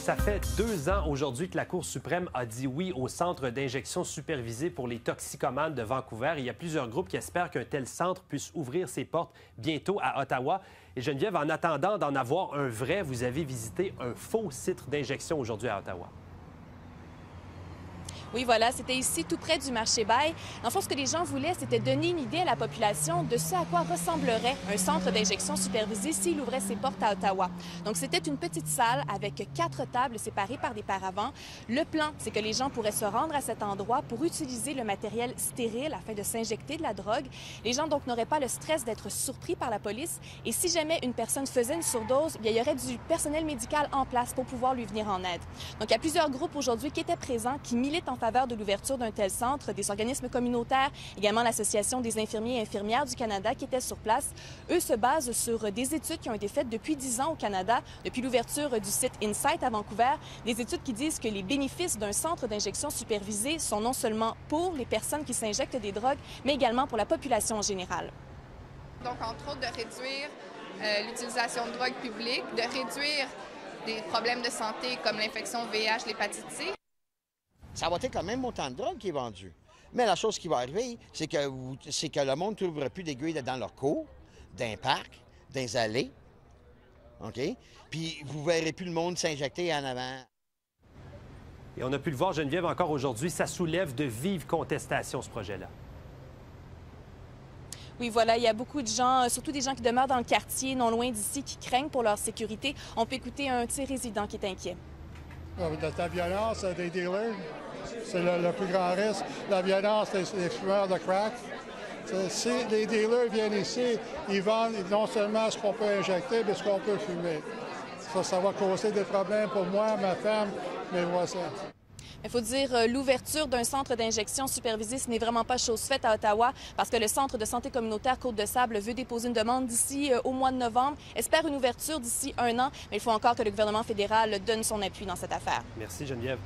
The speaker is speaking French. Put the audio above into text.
Ça fait 2 ans aujourd'hui que la Cour suprême a dit oui au centre d'injection supervisé pour les toxicomanes de Vancouver. Il y a plusieurs groupes qui espèrent qu'un tel centre puisse ouvrir ses portes bientôt à Ottawa. Et Geneviève, en attendant d'en avoir un vrai, vous avez visité un faux site d'injection aujourd'hui à Ottawa. Oui, voilà, c'était ici, tout près du marché Bail. En fait, ce que les gens voulaient, c'était donner une idée à la population de ce à quoi ressemblerait un centre d'injection supervisé s'il ouvrait ses portes à Ottawa. Donc, c'était une petite salle avec 4 tables séparées par des paravents. Le plan, c'est que les gens pourraient se rendre à cet endroit pour utiliser le matériel stérile afin de s'injecter de la drogue. Les gens, donc, n'auraient pas le stress d'être surpris par la police. Et si jamais une personne faisait une surdose, bien, il y aurait du personnel médical en place pour pouvoir lui venir en aide. Donc, il y a plusieurs groupes aujourd'hui qui étaient présents, qui militent en faveur de l'ouverture d'un tel centre, des organismes communautaires, également l'Association des infirmiers et infirmières du Canada qui étaient sur place. Eux se basent sur des études qui ont été faites depuis 10 ans au Canada, depuis l'ouverture du site Insight à Vancouver, des études qui disent que les bénéfices d'un centre d'injection supervisé sont non seulement pour les personnes qui s'injectent des drogues, mais également pour la population en général. Donc, entre autres, de réduire l'utilisation de drogues publiques, de réduire des problèmes de santé comme l'infection VIH, l'hépatite C. Ça va être le même montant de drogue qui est vendu. Mais la chose qui va arriver, c'est que le monde ne trouvera plus d'aiguilles dans leur cours, d'un parc, dans allées. OK? Puis vous ne verrez plus le monde s'injecter en avant. Et on a pu le voir, Geneviève, encore aujourd'hui, ça soulève de vives contestations, ce projet-là. Oui, voilà, il y a beaucoup de gens, surtout des gens qui demeurent dans le quartier, non loin d'ici, qui craignent pour leur sécurité. On peut écouter un de ces résidents qui est inquiet. La violence des dealers, c'est le plus grand risque. La violence des fumeurs de crack. Si les dealers viennent ici, ils vendent non seulement ce qu'on peut injecter, mais ce qu'on peut fumer. Ça va causer des problèmes pour moi, ma femme, mes voisins. Il faut dire, l'ouverture d'un centre d'injection supervisé, ce n'est vraiment pas chose faite à Ottawa parce que le Centre de santé communautaire Côte-de-Sable veut déposer une demande d'ici au mois de novembre, espère une ouverture d'ici 1 an, mais il faut encore que le gouvernement fédéral donne son appui dans cette affaire. Merci, Geneviève.